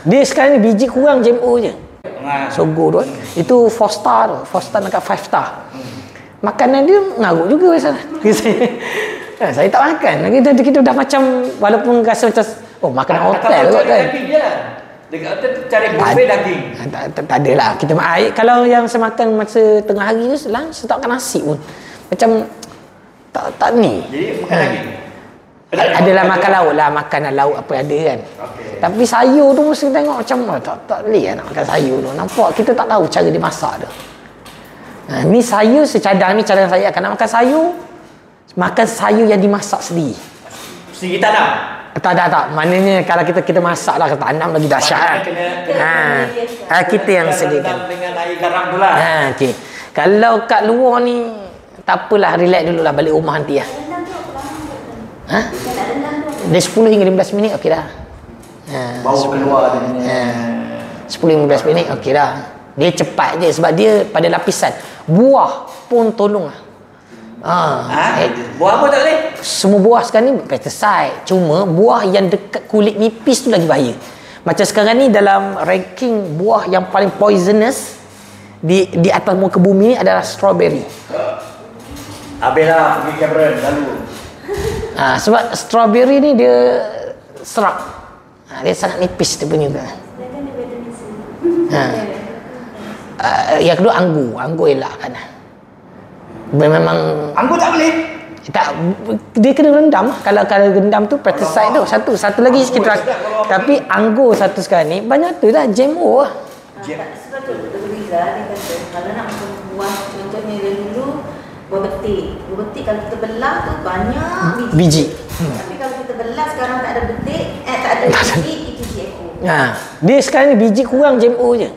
Dia sekarang ni biji kurang GMO je. Sogo tu. Itu 4 star tu. 4 star dekat 5 star. Makanan dia ngarut juga biasanya. Saya tak makan. Kita dah macam, walaupun rasa macam makanan hotel kot kan. Dekat hotel cari buffet daging. Tak adalah. Kita kalau yang saya makan masa tengah hari tu, saya tak makan nasi pun. Macam tak ni. Jadi makan daging. Adalah makan lauk lah, makanan lauk apa ada kan. Tapi sayur tu mesti tengok macam tak boleh nak makan sayur tu. Nampak kita tak tahu cara dia masak tu. Ni sayur secadang ni cara saya akan nak makan sayur. Makan sayur yang dimasak sendiri. Sendiri tanam? Tak. Maknanya kalau kita masak lah, tanam lagi dahsyat. Kita yang sediakan. Dengan air garam tu lah. Okay. Kalau kat luar ni, tak apalah, relax dulu lah, balik rumah nanti lah. Dia 10 hingga 15 minit okey dah. Bau keluar dia. 10-15 minit okey dah. Dia cepat je sebab dia pada lapisan. Buah pun tolong lah. Buah apa tak boleh? Semua buah sekarang ni pesticide. Cuma buah yang dekat kulit nipis tu lagi bahaya. Macam sekarang ni dalam ranking buah yang paling poisonous di atas muka bumi ni adalah strawberry. Habislah pergi Cameron lalu. Sebab strawberry ni dia serap. Dia sangat nipis dia punya. Yang kedua anggur elak kan. Memang anggur tak boleh. Tak, dia kena rendam lah. Kalau rendam tu pesticide tu. Satu lagi kita. Tapi anggur satu sekarang ni banyak tu lah GMO lah. Sebab tu Riza dia kata kalau nak makan buah, contohnya dari dulu buah betik kalau kita belah tu banyak biji. Tapi kalau kita belah sekarang tak ada betik, tak ada biji, itu GMO. Dia sekarang ni biji kurang GMO je.